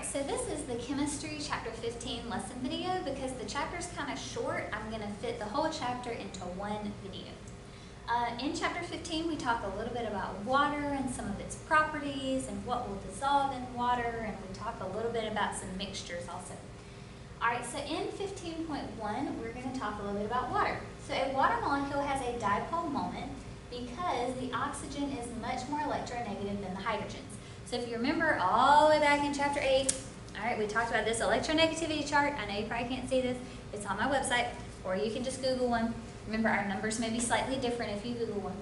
Alright, so this is the chemistry chapter 15 lesson video. Because the chapter's kind of short, I'm going to fit the whole chapter into one video. In chapter 15 we talk a little bit about water and some of its properties and what will dissolve in water, and we talk a little bit about some mixtures also. Alright, so in 15.1 we're going to talk a little bit about water. So a water molecule has a dipole moment because the oxygen is much more electronegative than the hydrogens. So if you remember all the way back in chapter 8, alright, we talked about this electronegativity chart. I know you probably can't see this. It's on my website, or you can just Google one. Remember, our numbers may be slightly different if you Google one.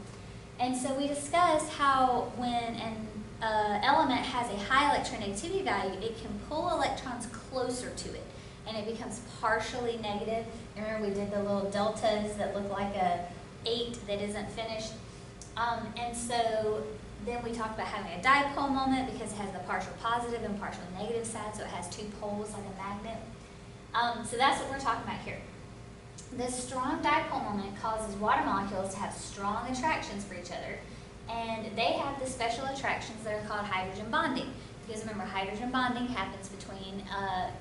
And so we discussed how when an element has a high electronegativity value, it can pull electrons closer to it, and it becomes partially negative. Remember, we did the little deltas that look like a 8 that isn't finished. And so then we talked about having a dipole moment because it has the partial positive and partial negative side, so it has two poles like a magnet. So that's what we're talking about here. This strong dipole moment causes water molecules to have strong attractions for each other, and they have the special attractions that are called hydrogen bonding. Because remember, hydrogen bonding happens between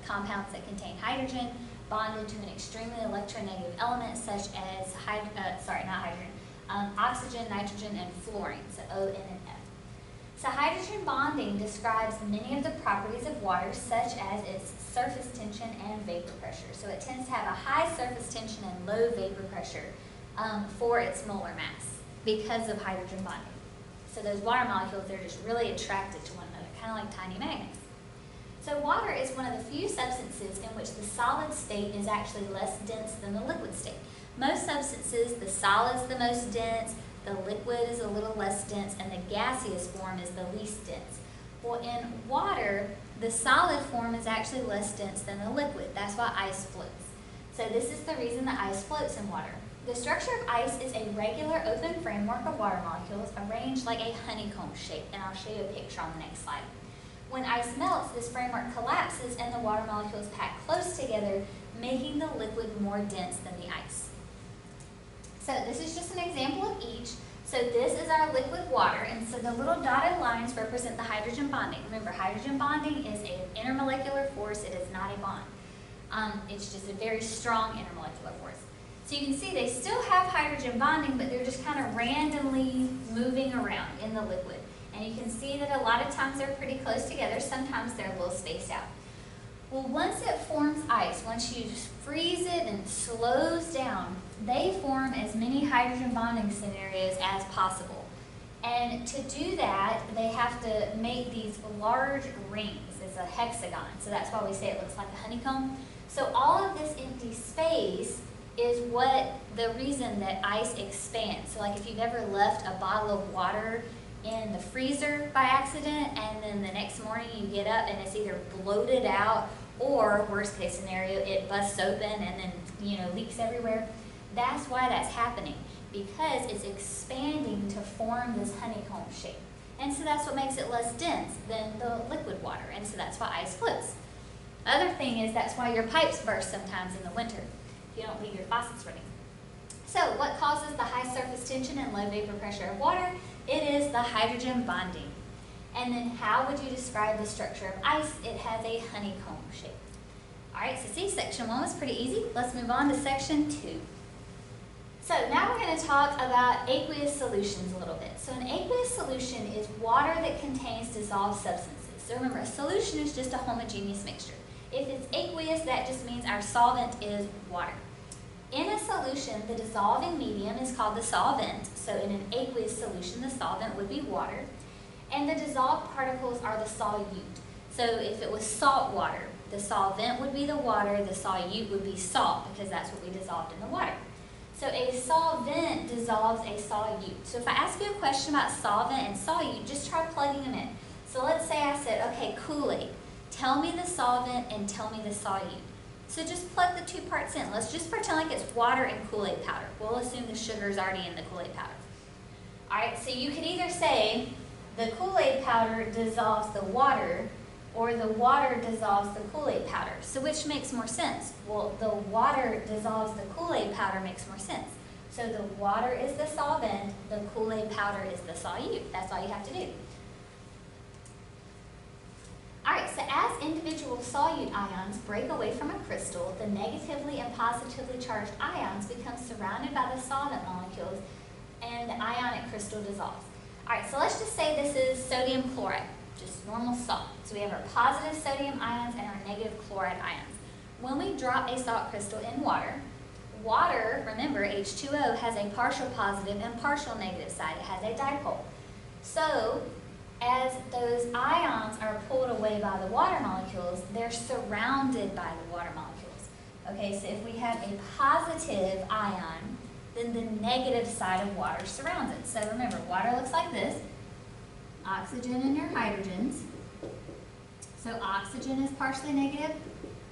compounds that contain hydrogen bonded to an extremely electronegative element such as oxygen, nitrogen, and fluorine, so O, N, and F. So hydrogen bonding describes many of the properties of water, such as its surface tension and vapor pressure. So it tends to have a high surface tension and low vapor pressure for its molar mass because of hydrogen bonding. So those water molecules, they're just really attracted to one another, kind of like tiny magnets. So water is one of the few substances in which the solid state is actually less dense than the liquid state. Most substances, the solid's the most dense, the liquid is a little less dense, and the gaseous form is the least dense. Well, in water, the solid form is actually less dense than the liquid. That's why ice floats. So this is the reason that ice floats in water. The structure of ice is a regular open framework of water molecules arranged like a honeycomb shape, and I'll show you a picture on the next slide. When ice melts, this framework collapses and the water molecules pack close together, making the liquid more dense than the ice. So this is just an example of each. So this is our liquid water, and so the little dotted lines represent the hydrogen bonding. Remember, hydrogen bonding is an intermolecular force. It is not a bond. It's just a very strong intermolecular force. So you can see they still have hydrogen bonding, but they're just kind of randomly moving around in the liquid. And you can see that a lot of times they're pretty close together. Sometimes they're a little spaced out. Well, once it forms ice, once you freeze it and it slows down, they form as many hydrogen bonding scenarios as possible. And to do that, they have to make these large rings. It's a hexagon, so that's why we say it looks like a honeycomb. So all of this empty space is the reason that ice expands. So like if you've ever left a bottle of water in the freezer by accident, and then the next morning you get up and it's either bloated out, or worst case scenario, it busts open and then leaks everywhere. That's why that's happening, because it's expanding to form this honeycomb shape. And so that's what makes it less dense than the liquid water, and so that's why ice floats. Other thing is that's why your pipes burst sometimes in the winter if you don't leave your faucets running. So what causes the high surface tension and low vapor pressure of water? It is the hydrogen bonding. And then how would you describe the structure of ice? It has a honeycomb shape. Alright, so see, section 1 was pretty easy. Let's move on to section 2. So now we're going to talk about aqueous solutions a little bit. So an aqueous solution is water that contains dissolved substances. So remember, a solution is just a homogeneous mixture. If it's aqueous, that just means our solvent is water. In a solution, the dissolving medium is called the solvent. So in an aqueous solution, the solvent would be water. And the dissolved particles are the solute. So if it was salt water, the solvent would be the water, the solute would be salt, because that's what we dissolved in the water. So a solvent dissolves a solute. So if I ask you a question about solvent and solute, just try plugging them in. So let's say I said, okay, Kool-Aid, tell me the solvent and tell me the solute. So just plug the two parts in. Let's just pretend like it's water and Kool-Aid powder. We'll assume the sugar is already in the Kool-Aid powder. Alright, so you could either say the Kool-Aid powder dissolves the water, or the water dissolves the Kool-Aid powder. So which makes more sense? Well, the water dissolves the Kool-Aid powder makes more sense. So the water is the solvent, the Kool-Aid powder is the solute. That's all you have to do. Alright, so as individual solute ions break away from a crystal, the negatively and positively charged ions become surrounded by the solvent molecules and the ionic crystal dissolves. All right, so let's just say this is sodium chloride, just normal salt. So we have our positive sodium ions and our negative chloride ions. When we drop a salt crystal in water, remember, H2O has a partial positive and partial negative side. It has a dipole. So as those ions are pulled away by the water molecules, they're surrounded by the water molecules. Okay, so if we have a positive ion, then the negative side of water surrounds it. So remember, water looks like this. Oxygen and your hydrogens. So oxygen is partially negative.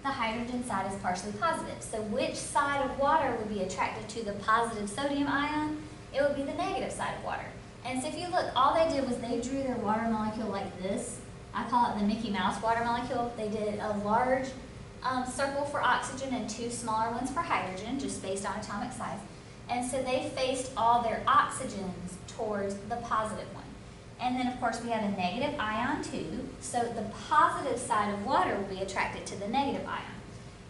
The hydrogen side is partially positive. So which side of water would be attracted to the positive sodium ion? It would be the negative side of water. And so if you look, all they did was they drew their water molecule like this. I call it the Mickey Mouse water molecule. They did a large circle for oxygen and two smaller ones for hydrogen, just based on atomic size. And so they faced all their oxygens towards the positive one. And then, of course, we have a negative ion too. So the positive side of water will be attracted to the negative ion.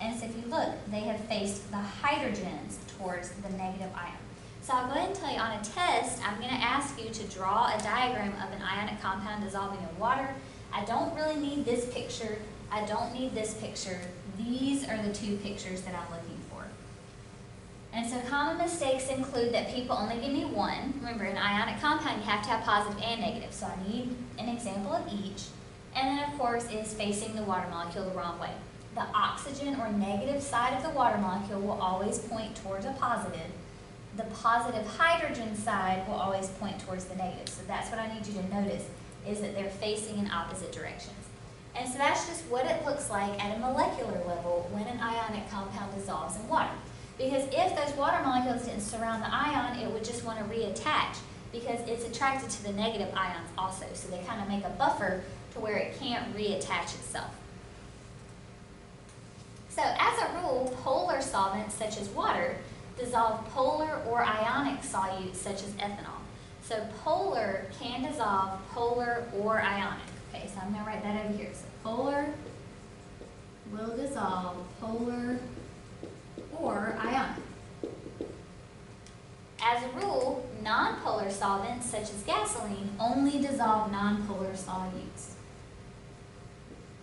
And so if you look, they have faced the hydrogens towards the negative ion. So I'll go ahead and tell you on a test, I'm going to ask you to draw a diagram of an ionic compound dissolving in water. I don't really need this picture. I don't need this picture. These are the two pictures that I'm looking for. And so common mistakes include that people only give me one. Remember, in an ionic compound, you have to have positive and negative. So I need an example of each. And then, of course, is facing the water molecule the wrong way. The oxygen or negative side of the water molecule will always point towards a positive. The positive hydrogen side will always point towards the negative. So that's what I need you to notice, is that they're facing in opposite directions. And so that's just what it looks like at a molecular level when an ionic compound dissolves in water. Because if those water molecules didn't surround the ion, it would just want to reattach because it's attracted to the negative ions also. So they kind of make a buffer to where it can't reattach itself. So as a rule, polar solvents such as water dissolve polar or ionic solutes such as ethanol. So polar can dissolve polar or ionic. Okay, so I'm going to write that over here. So polar will dissolve polar or ionic. As a rule, nonpolar solvents such as gasoline only dissolve nonpolar solutes.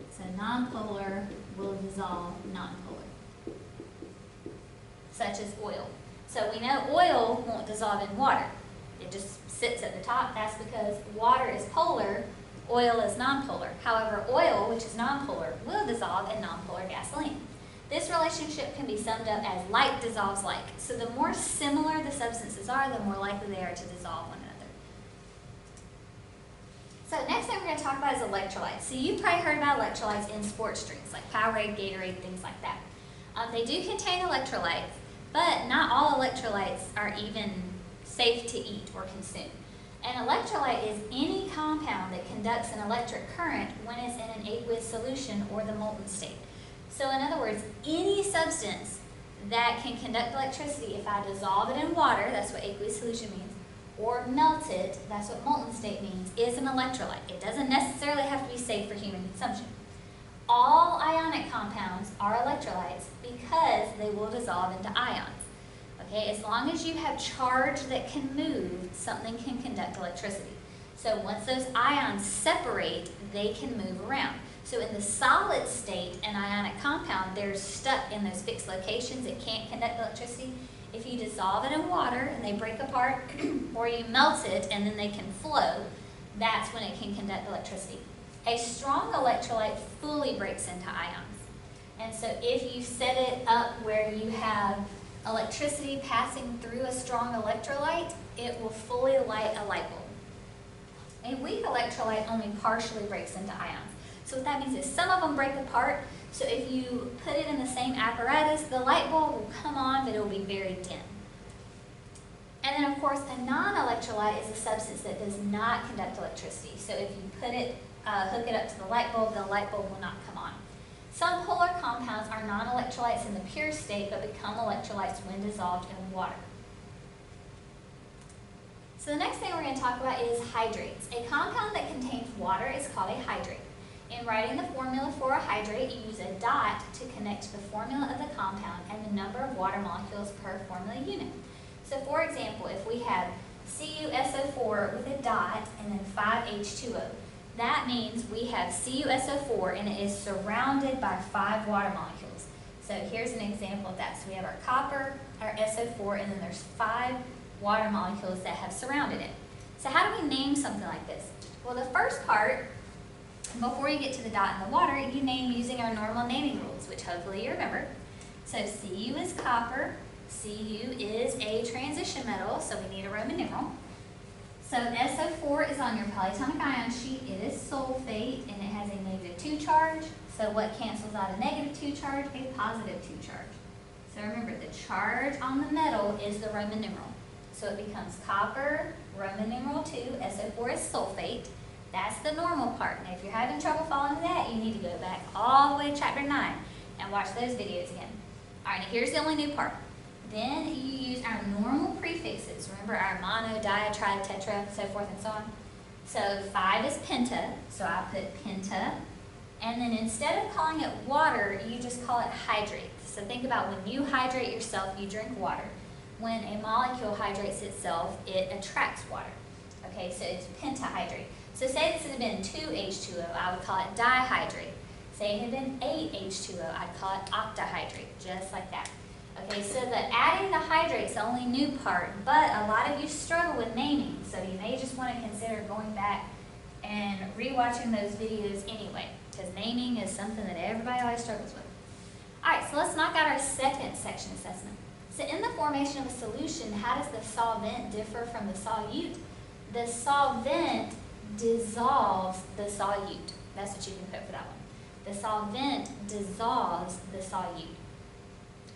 So nonpolar will dissolve nonpolar, such as oil. So we know oil won't dissolve in water. It just sits at the top. That's because water is polar, oil is nonpolar. However, oil, which is nonpolar, will dissolve in nonpolar gasoline. This relationship can be summed up as like dissolves like. So the more similar the substances are, the more likely they are to dissolve one another. So next thing we're going to talk about is electrolytes. So you've probably heard about electrolytes in sports drinks like Powerade, Gatorade, things like that. They do contain electrolytes, but not all electrolytes are even safe to eat or consume. An electrolyte is any compound that conducts an electric current when it's in an aqueous solution or the molten state. So in other words, any substance that can conduct electricity, if I dissolve it in water, that's what aqueous solution means, or melt it, that's what molten state means, is an electrolyte. It doesn't necessarily have to be safe for human consumption. All ionic compounds are electrolytes because they will dissolve into ions. Okay, as long as you have charge that can move, something can conduct electricity. So once those ions separate, they can move around. So in the solid state, an ionic compound, they're stuck in those fixed locations. It can't conduct electricity. If you dissolve it in water and they break apart, or you melt it and then they can flow, that's when it can conduct electricity. A strong electrolyte fully breaks into ions. And so if you set it up where you have electricity passing through a strong electrolyte, it will fully light a light bulb. A weak electrolyte only partially breaks into ions. So what that means is some of them break apart, so if you put it in the same apparatus, the light bulb will come on, but it will be very dim. And then of course, a non-electrolyte is a substance that does not conduct electricity. So if you put it, hook it up to the light bulb will not come on. Some polar compounds are non-electrolytes in the pure state, but become electrolytes when dissolved in water. So the next thing we're going to talk about is hydrates. A compound that contains water is called a hydrate. In writing the formula for a hydrate, you use a dot to connect the formula of the compound and the number of water molecules per formula unit. So for example, if we have CuSO4 with a dot and then 5H2O, that means we have CuSO4 and it is surrounded by 5 water molecules. So here's an example of that. So we have our copper, our SO4, and then there's 5 water molecules that have surrounded it. So how do we name something like this? Well, the first part, before you get to the dot in the water, you name using our normal naming rules, which hopefully you remember. So Cu is copper, Cu is a transition metal, so we need a Roman numeral. So SO4 is on your polyatomic ion sheet. It is sulfate, and it has a -2 charge. So what cancels out a -2 charge? A +2 charge. So remember, the charge on the metal is the Roman numeral. So it becomes copper, Roman numeral 2, SO4 is sulfate. That's the normal part. Now if you're having trouble following that, you need to go back all the way to chapter 9 and watch those videos again. All right, now here's the only new part. Then you use our normal prefixes. Remember our mono, di, tri, tetra, so forth and so on. So 5 is penta, so I put penta. And then instead of calling it water, you just call it hydrate. So think about when you hydrate yourself, you drink water. When a molecule hydrates itself, it attracts water. Okay, so it's pentahydrate. So say this had been 2H2O, I would call it dihydrate. Say it had been 8H2O, I'd call it octahydrate, just like that. Okay, so the adding the hydrate's the only new part, but a lot of you struggle with naming, so you may just want to consider going back and rewatching those videos anyway, because naming is something that everybody always struggles with. Alright, so let's knock out our second section assessment. So in the formation of a solution, how does the solvent differ from the solute? The solvent dissolves the solute. That's what you can put for that one. The solvent dissolves the solute.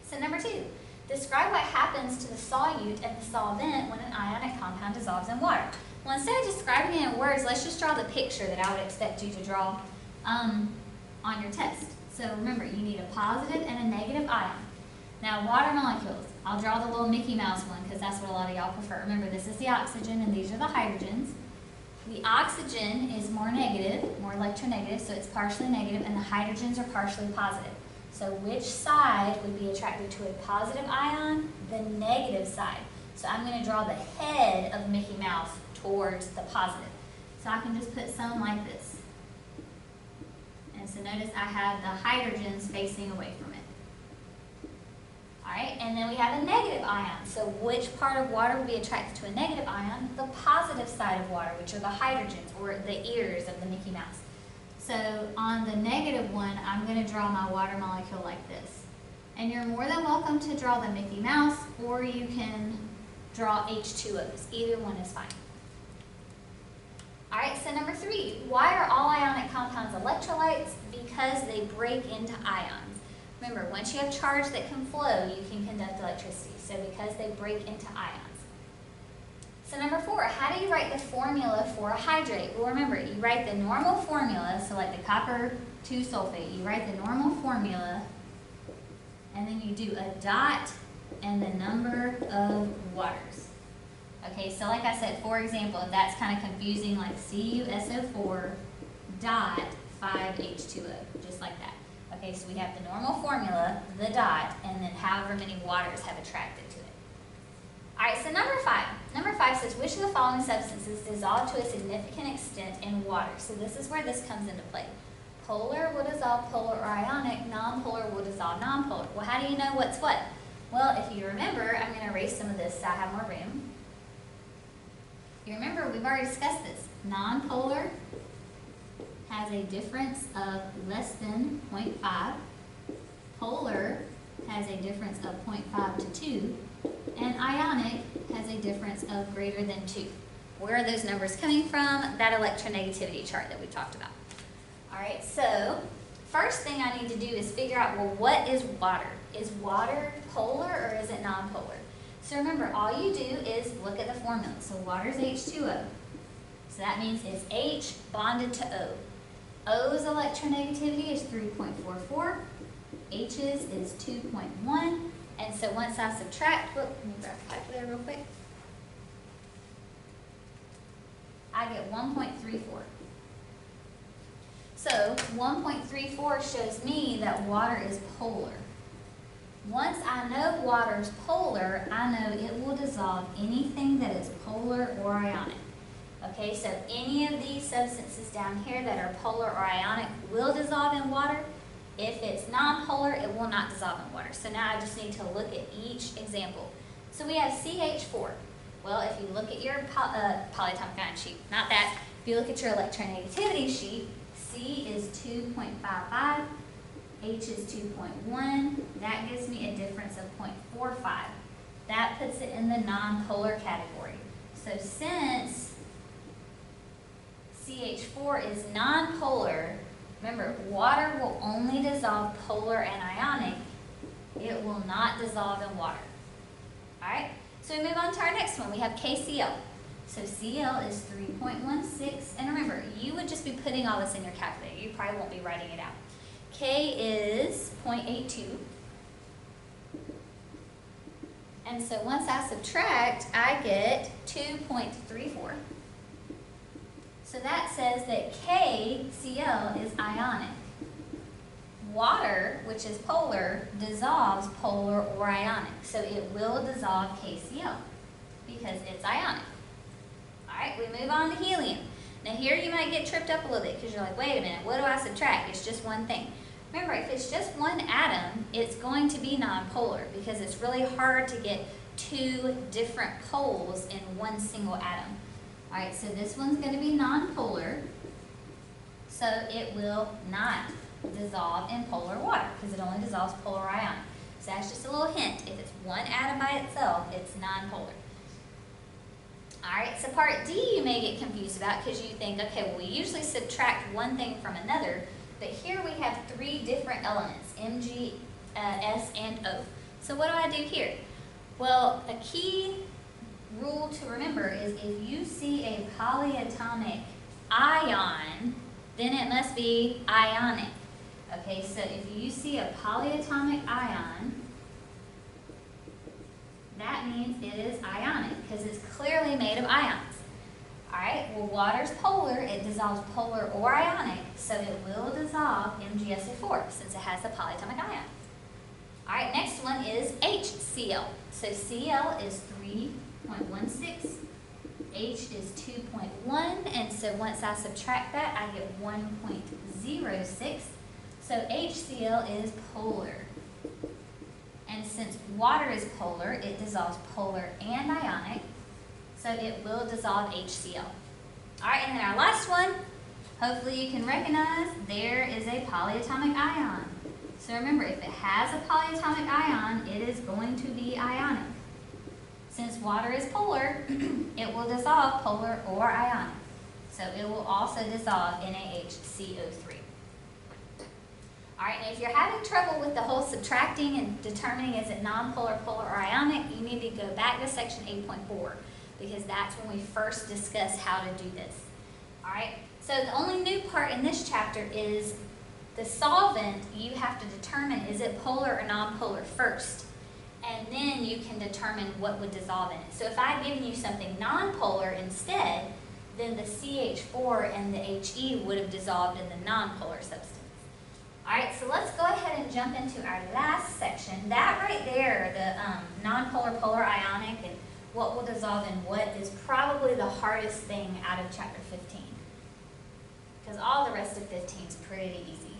So number 2, describe what happens to the solute and the solvent when an ionic compound dissolves in water. Well, instead of describing it in words, let's just draw the picture that I would expect you to draw on your test. So remember, you need a positive and a negative ion. Now, water molecules, I'll draw the little Mickey Mouse one because that's what a lot of y'all prefer. Remember, this is the oxygen and these are the hydrogens. The oxygen is more negative, more electronegative, so it's partially negative, and the hydrogens are partially positive. So which side would be attracted to a positive ion? The negative side. So I'm going to draw the head of Mickey Mouse towards the positive. So I can just put some like this. And so notice I have the hydrogens facing away from it. Alright, and then we have a negative ion. So which part of water would be attracted to a negative ion? The positive side of water, which are the hydrogens, or the ears of the Mickey Mouse. So on the negative one, I'm going to draw my water molecule like this. And you're more than welcome to draw the Mickey Mouse, or you can draw H2Os. Either one is fine. Alright, so number 3, why are all ionic compounds electrolytes? Because they break into ions. Remember, once you have charge that can flow, you can conduct electricity. So because they break into ions. So number 4, how do you write the formula for a hydrate? Well, remember, you write the normal formula, so like the copper 2 sulfate, you write the normal formula, and then you do a dot and the number of waters. Okay, so like I said, for example, if that's kind of confusing, like CuSO4 dot 5H2O, just like that. Okay, so we have the normal formula, the dot, and then however many waters have attracted to it. Alright, so number 5. Number 5 says, which of the following substances dissolve to a significant extent in water? So this is where this comes into play. Polar will dissolve polar or ionic, nonpolar will dissolve nonpolar. Well, how do you know what's what? Well, if you remember, I'm going to erase some of this so I have more room. You remember, we've already discussed this. Nonpolar has a difference of less than 0.5. Polar has a difference of 0.5 to 2. And ionic has a difference of greater than 2. Where are those numbers coming from? That electronegativity chart that we talked about. Alright, so first thing I need to do is figure out, well, what is water? Is water polar or is it nonpolar? So remember, all you do is look at the formula. So water is H2O. So that means it's H bonded to O. O's electronegativity is 3.44. H's is 2.1. And so once I subtract, let me grab a calculator real quick. I get 1.34. So So 1.34 shows me that water is polar. Once I know water is polar, I know it will dissolve anything that is polar or ionic. Okay, so any of these substances down here that are polar or ionic will dissolve in water. If it's non-polar, it will not dissolve in water. So now I just need to look at each example. So we have CH4. Well, if you look at your polyatomic ion sheet, not that, if you look at your electronegativity sheet, C is 2.55, H is 2.1. That gives me a difference of 0.45. That puts it in the non-polar category. So since CH4 is non-polar, remember, water will only dissolve polar and ionic. It will not dissolve in water. All right? So we move on to our next one. We have KCl. So Cl is 3.16. And remember, you would just be putting all this in your calculator. You probably won't be writing it out. K is 0.82. And so once I subtract, I get 2.34. So that says that KCl is ionic. Water, which is polar, dissolves polar or ionic. So it will dissolve KCl because it's ionic. All right, we move on to helium. Now here you might get tripped up a little bit because you're like, wait a minute, what do I subtract? It's just one thing. Remember, if it's just one atom, it's going to be nonpolar because it's really hard to get two different poles in one single atom. All right, so this one's going to be nonpolar, so it will not dissolve in polar water because it only dissolves polar ionic. So that's just a little hint. If it's one atom by itself, it's nonpolar. All right, so part D you may get confused about because you think, okay, well, we usually subtract one thing from another, but here we have three different elements, Mg, S, and O. So what do I do here? Well, a key rule to remember is if you see a polyatomic ion, then it must be ionic. Okay, so if you see a polyatomic ion, that means it is ionic because it's clearly made of ions. All right, well, water's polar, it dissolves polar or ionic, so it will dissolve MgSO4 since it has a polyatomic ion. All right, next one is HCl. So Cl is 3.16, H is 2.1, and so once I subtract that, I get 1.06. So HCl is polar. And since water is polar, it dissolves polar and ionic, so it will dissolve HCl. All right, and then our last one, hopefully you can recognize, there is a polyatomic ion. So remember, if it has a polyatomic ion, it is going to be ionic. Since water is polar, it will dissolve polar or ionic. So it will also dissolve NaHCO3. All right, and if you're having trouble with the whole subtracting and determining is it nonpolar, polar, or ionic, you need to go back to section 8.4 because that's when we first discussed how to do this. All right, so the only new part in this chapter is the solvent. You have to determine is it polar or nonpolar first, and then you can determine what would dissolve in it. So if I'd given you something nonpolar instead, then the CH4 and the HE would have dissolved in the nonpolar substance. All right, so let's go ahead and jump into our last section. That right there, the nonpolar, polar, ionic, and what will dissolve in what is probably the hardest thing out of chapter 15. Because all the rest of 15 is pretty easy.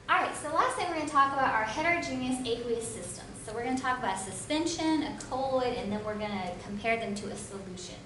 All right, so the last thing we're going to talk about are heterogeneous aqueous systems. So we're going to talk about suspension, a colloid, and then we're going to compare them to a solution.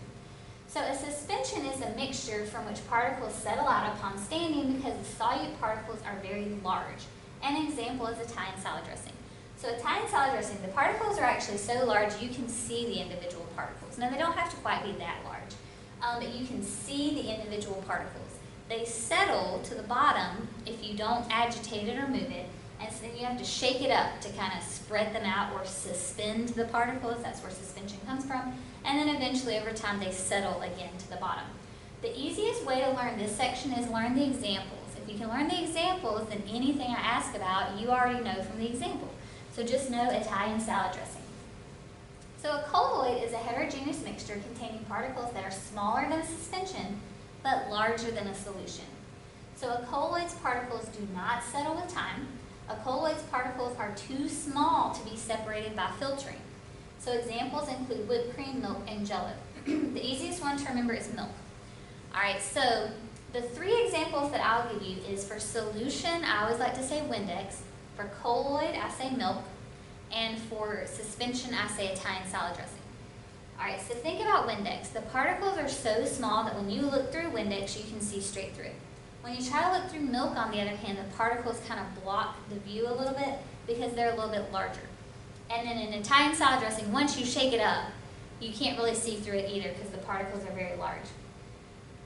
So a suspension is a mixture from which particles settle out upon standing because the solute particles are very large. An example is Italian salad dressing. So Italian salad dressing, the particles are actually so large you can see the individual particles. Now they don't have to quite be that large, but you can see the individual particles. They settle to the bottom if you don't agitate it or move it, and so then you have to shake it up to kind of spread them out or suspend the particles. That's where suspension comes from. And then eventually over time they settle again to the bottom. The easiest way to learn this section is learn the examples. If you can learn the examples, then anything I ask about you already know from the example. So just know Italian salad dressing. So a colloid is a heterogeneous mixture containing particles that are smaller than a suspension but larger than a solution. So a colloid's particles do not settle with time. A colloid's particles are too small to be separated by filtering. So examples include whipped cream, milk, and jello. The easiest one to remember is milk. All right, so the 3 examples that I'll give you is for solution, I always like to say Windex. For colloid, I say milk. And for suspension, I say Italian salad dressing. All right, so think about Windex. The particles are so small that when you look through Windex, you can see straight through it. When you try to look through milk, on the other hand, the particles kind of block the view a little bit because they're a little bit larger. And then in Italian salad dressing, once you shake it up, you can't really see through it either because the particles are very large.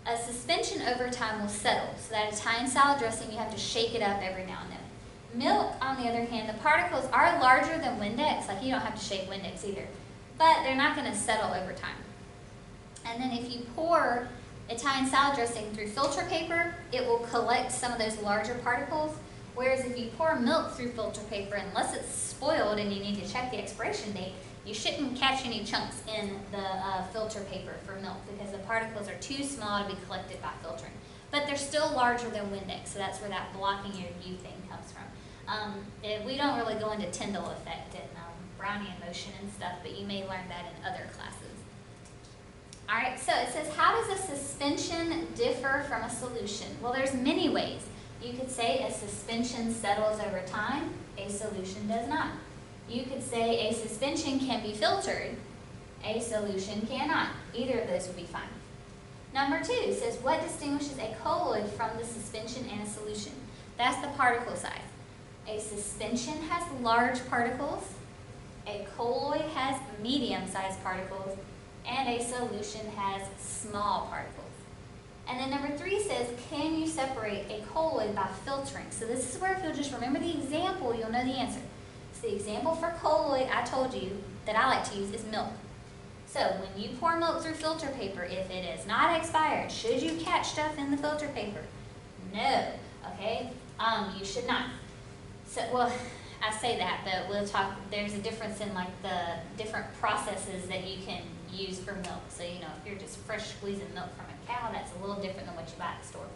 A suspension over time will settle, so that Italian salad dressing, you have to shake it up every now and then. Milk, on the other hand, the particles are larger than Windex, like you don't have to shake Windex either, but they're not going to settle over time. And then if you pour Italian salad dressing through filter paper, it will collect some of those larger particles, whereas if you pour milk through filter paper, unless it's spoiled and you need to check the expiration date, you shouldn't catch any chunks in the filter paper for milk because the particles are too small to be collected by filtering. But they're still larger than Windex, so that's where that blocking your view thing comes from. We don't really go into Tyndall effect and Brownian motion and stuff, but you may learn that in other classes. All right, so it says, how does a suspension differ from a solution? Well, there's many ways. You could say a suspension settles over time, a solution does not. You could say a suspension can be filtered, a solution cannot. Either of those would be fine. Number 2 says, what distinguishes a colloid from the suspension and a solution? That's the particle size. A suspension has large particles, a colloid has medium-sized particles, and a solution has small particles. And then number 3 says, can you separate a colloid by filtering? So this is where if you'll just remember the example, you'll know the answer. So the example for colloid I told you that I like to use is milk. So when you pour milk through filter paper, if it is not expired, should you catch stuff in the filter paper? No, okay? You should not. So, well, I say that, but we'll talk, there's a difference in like the different processes that you can use for milk. So, you know, if you're just fresh squeezing milk from a cow, that's a little different than what you buy at the store.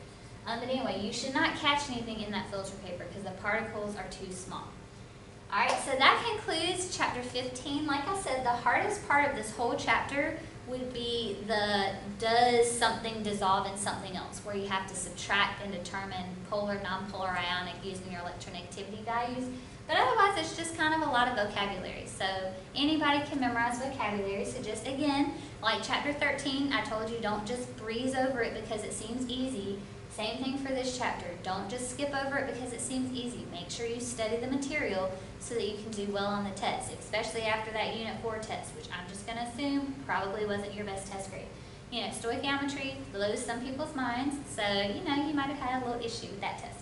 But anyway, you should not catch anything in that filter paper because the particles are too small. All right, so that concludes chapter 15. Like I said, the hardest part of this whole chapter would be the does something dissolve in something else, where you have to subtract and determine polar, nonpolar, ionic using your electronegativity values. But otherwise, it's just kind of a lot of vocabulary. So anybody can memorize vocabulary. So just again, like chapter 13, I told you don't just breeze over it because it seems easy. Same thing for this chapter. Don't just skip over it because it seems easy. Make sure you study the material so that you can do well on the test, especially after that Unit 4 test, which I'm just going to assume probably wasn't your best test grade. You know, stoichiometry blows some people's minds, so, you know, you might have had a little issue with that test.